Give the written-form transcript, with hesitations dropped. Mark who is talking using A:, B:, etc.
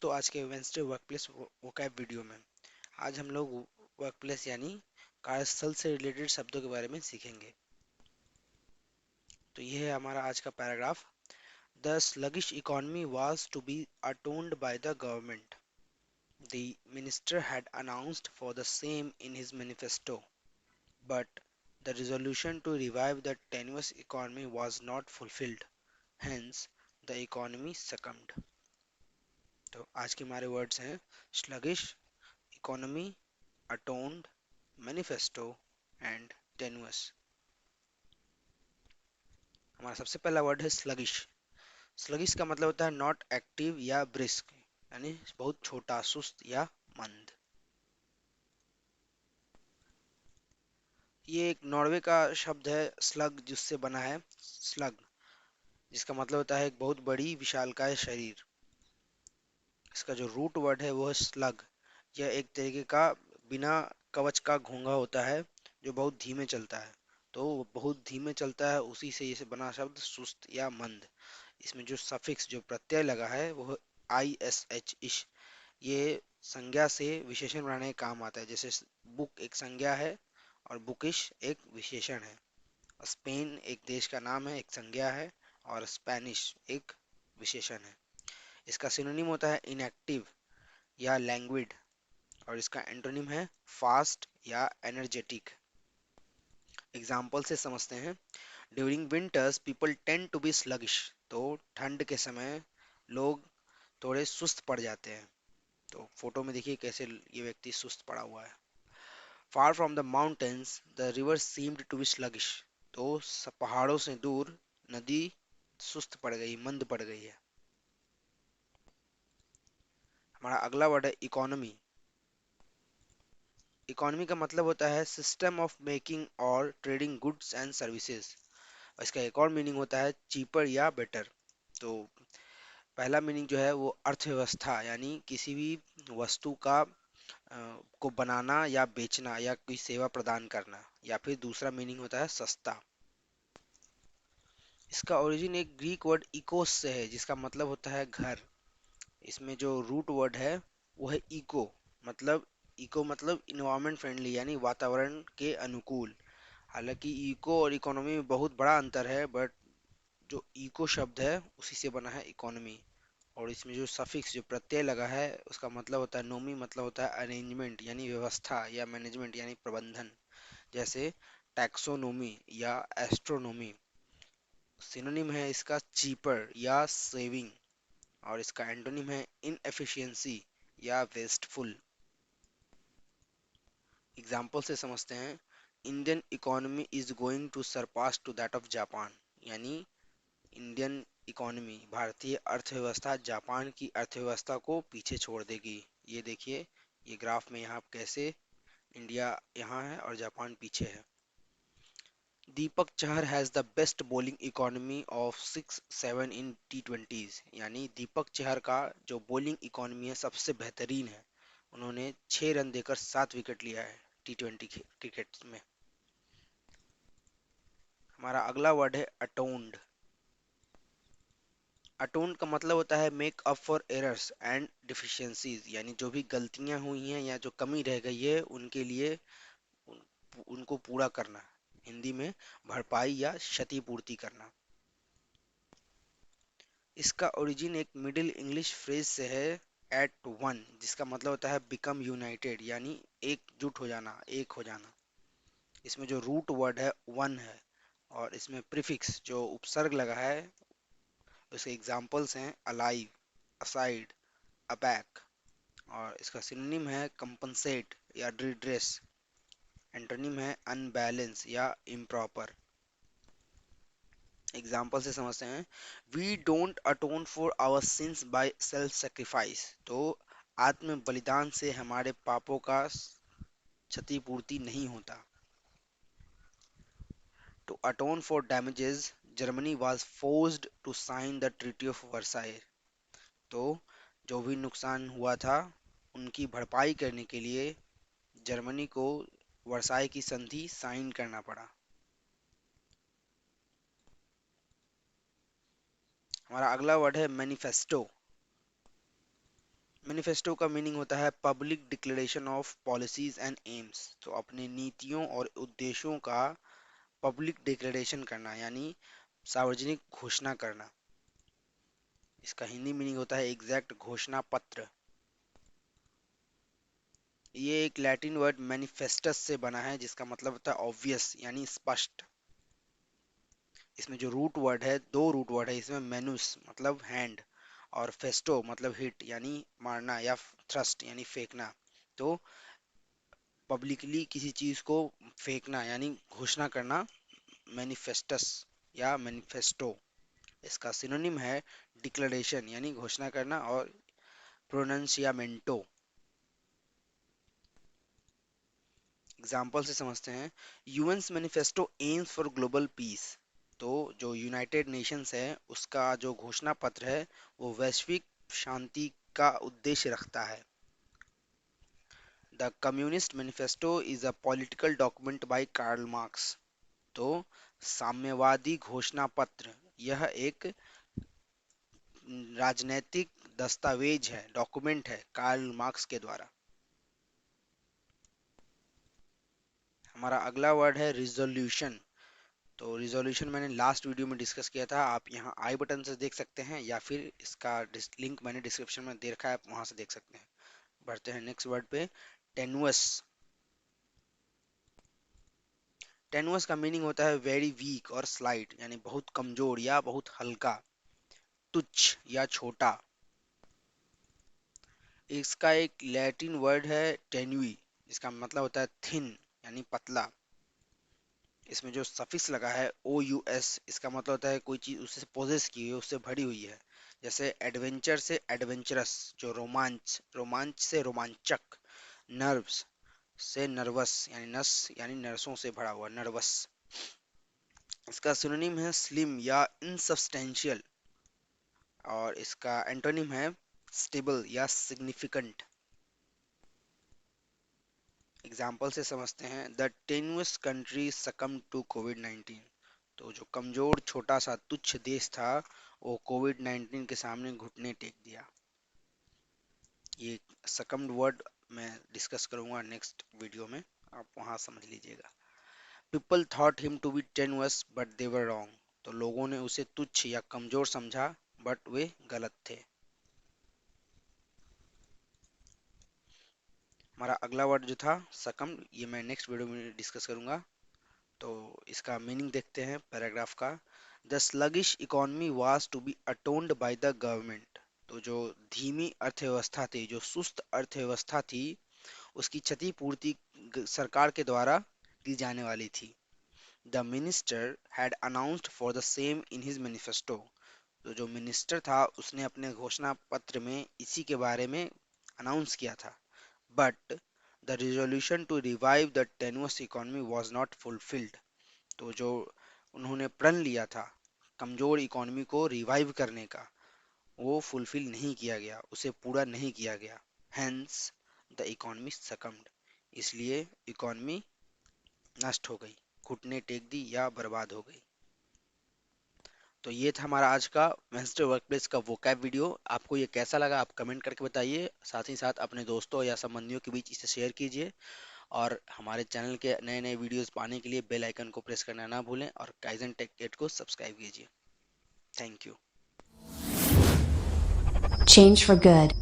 A: दोस्तों, आज के वेंसडे वर्कप्लेस वोकैब वीडियो में आज हम लोग वर्कप्लेस यानी कार्यस्थल से रिलेटेड शब्दों के बारे में सीखेंगे। तो ये है हमारा आज का paragraph. The sluggish economy was to be atoned by the government. The minister had announced for the same in his manifesto, but the resolution to revive the tenuous economy was not fulfilled. Hence, the economy succumbed. तो आज के हमारे words हैं sluggish economy, atoned, manifesto and टेनुअस। हमारा सबसे पहला word है sluggish. Sluggish का मतलब होता है नॉट एक्टिव या ब्रिस्क, यानी बहुत छोटा, सुस्त या मंद। ये एक नॉर्वे का शब्द है स्लग, जिससे बना है स्लग, जिसका मतलब होता है एक बहुत बड़ी विशालकाय शरीर। इसका जो रूट वर्ड है वो है स्लग। यह एक तरीके का बिना कवच का घोंघा होता है जो बहुत धीमे चलता है। तो वो बहुत धीमे चलता है, उसी से इसे बना शब्द सुस्त या मंद। इसमें जो सफिक्स, जो प्रत्यय लगा है वो आई एस एच इश, ये संज्ञा से विशेषण बनाने के काम आता है। जैसे बुक एक संज्ञा है और बुकिश एक विशेषण है। स्पेन एक देश का नाम है, एक संज्ञा है, और स्पेनिश एक विशेषण है। इसका सिनोनिम होता है इनएक्टिव या लैंग्विड, और इसका एंटोनिम है फास्ट या एनर्जेटिक। एग्जाम्पल से समझते हैं। During winters people tend to be sluggish, तो ठंड के समय लोग थोड़े सुस्त पड़ जाते हैं। तो फोटो में देखिए कैसे ये व्यक्ति सुस्त पड़ा हुआ है। Far from the mountains the river seemed to be sluggish, तो पहाड़ों से दूर नदी सुस्त पड़ गई, मंद पड़ गई है। हमारा अगला वर्ड है इकोनॉमी। इकोनॉमी का मतलब होता है सिस्टम ऑफ मेकिंग और ट्रेडिंग गुड्स एंड सर्विसेज। इसका एक और मीनिंग होता है चीपर या बेटर। तो पहला मीनिंग जो है वो अर्थव्यवस्था, यानी किसी भी वस्तु का को बनाना या बेचना या कोई सेवा प्रदान करना। या फिर दूसरा मीनिंग होता है सस्ता। इसका ओरिजिन एक ग्रीक वर्ड इकोस से है, जिसका मतलब होता है घर। इसमें जो रूट वर्ड है वो है इको। मतलब इको मतलब इन्वायरमेंट फ्रेंडली, यानी वातावरण के अनुकूल। हालांकि इको और इकोनॉमी में बहुत बड़ा अंतर है, बट जो इको शब्द है उसी से बना है इकोनॉमी। और इसमें जो सफिक्स, जो प्रत्यय लगा है, उसका मतलब होता है नोमी, मतलब होता है अरेंजमेंट यानी व्यवस्था, या मैनेजमेंट यानी प्रबंधन। जैसे टैक्सोनोमी या एस्ट्रोनोमी। सिनोनिम है इसका चीपर या सेविंग, और इसका एंटोनिम है इनएफिशिएंसी या वेस्टफुल। एग्जाम्पल से समझते हैं। Indian economy is going to surpass to that of Japan, यानी इंडियन इकोनॉमी, भारतीय अर्थव्यवस्था, जापान की अर्थव्यवस्था को पीछे छोड़ देगी। ये देखिए, ये ग्राफ में यहाँ कैसे इंडिया यहाँ है और जापान पीछे है। Deepak Chahar has the best bowling economy of 6-7 in T20s, यानी दीपक चहर का जो बॉलिंग इकोनॉमी है सबसे बेहतरीन है। उन्होंने 6 रन देकर 7 विकेट लिया है T20 क्रिकेट में। हमारा अगला वर्ड है अटोन्ड। अटोन्ड का मतलब होता है make up for errors and deficiencies, यानी जो भी गलतियां हुई हैं या जो कमी रह गई है उनके लिए उनको पूरा करना। हिंदी में भरपाई या क्षतिपूर्ति करना। इसका ओरिजिन एक मिडिल इंग्लिश फ्रेज से है, एट वन, जिसका मतलब होता है बिकम यूनाइटेड, यानी एकजुट हो जाना, एक हो जाना। इसमें जो रूट वर्ड है वन है, और इसमें प्रीफिक्स जो उपसर्ग लगा है, उसके एग्जाम्पल्स हैं अलाइव, असाइड, अबैक। और इसका सिनोनिम है कंपनसेट या रिड्रेस। एंटोनिम है अनबैलेंस या इम्प्रॉपर। एग्जाम्पल से समझते हैं। We don't atone for our sins by self sacrifice, तो आत्म बलिदान से हमारे पापों का क्षतिपूर्ति नहीं होता। To atone for damages Germany was forced to sign the treaty of Versailles, तो जो भी नुकसान हुआ था उनकी भरपाई करने के लिए जर्मनी को वर्साई की संधि साइन करना पड़ा। हमारा अगला वर्ड है मैनिफेस्टो। मैनिफेस्टो का मीनिंग होता है public declaration of policies and AIIMS. तो अपने नीतियों और उद्देश्यों का पब्लिक डिक्लेरेशन करना यानी सार्वजनिक घोषणा करना। इसका हिंदी मीनिंग होता है एग्जैक्ट घोषणा पत्र। ये एक लैटिन वर्ड मैनिफेस्टस से बना है जिसका मतलब होता है ऑब्वियस यानी स्पष्ट। इसमें जो रूट वर्ड है, दो रूट वर्ड है इसमें, मेनुस मतलब हैंड और फेस्टो मतलब हिट यानी मारना या थ्रस्ट यानी फेंकना। तो पब्लिकली किसी चीज को फेंकना यानी घोषणा करना मैनिफेस्टस या मैनिफेस्टो। इसका सिनोनिम है डिक्लेरेशन यानी घोषणा करना और प्रोनंसियामेंटो। एग्जाम्पल से समझते हैं। UN's manifesto aims for global peace. तो जो यूनाइटेड नेशंस है उसका जो घोषणा पत्र है वो वैश्विक शांति का उद्देश्य रखता है। The communist manifesto is a political document by Karl Marx. तो साम्यवादी घोषणा पत्र यह एक राजनैतिक दस्तावेज है, डॉक्यूमेंट है कार्ल मार्क्स के द्वारा। हमारा अगला वर्ड है रिजोल्यूशन। तो रिजोल्यूशन मैंने लास्ट वीडियो में डिस्कस किया था, आप यहाँ आई बटन से देख सकते हैं या फिर इसका लिंक मैंने डिस्क्रिप्शन में दे रखा है, आप वहां से देख सकते हैं। बढ़ते हैं नेक्स्ट वर्ड पे, टेनुअस। टेनुअस का मीनिंग होता है वेरी वीक और स्लाइट यानी बहुत कमजोर या बहुत हल्का, तुच्छ या छोटा। इसका एक लैटिन वर्ड है टेन्यूई, जिसका मतलब होता है थिन यानी पतला। इसमें जो सफिक्स लगा है ओ यू एस, इसका मतलब होता है कोई चीज उससे पोजेस की हुई है, उससे भरी हुई है। जैसे एडवेंचर से एडवेंचरस, जो रोमांच, रोमांच से रोमांचक। नर्व्स से नर्वस यानी नस यानी नर्सों से भरा हुआ, नर्वस। इसका सिनोनिम है स्लिम या इनसब्सटेंशियल और इसका एंटोनिम है स्टेबल या सिग्निफिकेंट। एग्जाम्पल से समझते हैं। The tenuous country succumb to COVID 19। तो जो कमजोर छोटा सा तुच्छ देश था वो कोविड 19 के सामने घुटने टेक दिया। ये सकम्ड वर्ड मैं डिस्कस करूंगा नेक्स्ट वीडियो में, आप वहां समझ लीजिएगा। People thought him to be tenuous but they were wrong. तो लोगों ने उसे तुच्छ या कमजोर समझा बट वे गलत थे। हमारा अगला वर्ड जो था सकम, ये मैं नेक्स्ट वीडियो में डिस्कस करूंगा। तो इसका मीनिंग देखते हैं पैराग्राफ का। The sluggish economy was to be atoned by the government. तो जो धीमी अर्थव्यवस्था थी, जो सुस्त अर्थव्यवस्था थी, उसकी क्षतिपूर्ति सरकार के द्वारा की जाने वाली थी। The minister had announced for the same in his manifesto. तो जो मिनिस्टर था उसने अपने घोषणा पत्र में इसी के बारे में अनाउंस किया था। But the resolution to revive the tenuous economy was not fulfilled. तो जो उन्होंने प्रण लिया था कमजोर इकोनॉमी को रिवाइव करने का, वो फुलफिल नहीं किया गया, उसे पूरा नहीं किया गया। Hence the economy succumbed. इसलिए इकोनॉमी नष्ट हो गई, घुटने टेक दी या बर्बाद हो गई। तो ये था हमारा आज का वेंसडे वर्कप्लेस का वोकैब वीडियो। आपको ये कैसा लगा आप कमेंट करके बताइए, साथ ही साथ अपने दोस्तों या संबंधियों के बीच इसे शेयर कीजिए। और हमारे चैनल के नए नए वीडियोस पाने के लिए बेल आइकन को प्रेस करना ना भूलें और काइजन टेक गेट को सब्सक्राइब कीजिए। Thank you.
B: Change for good.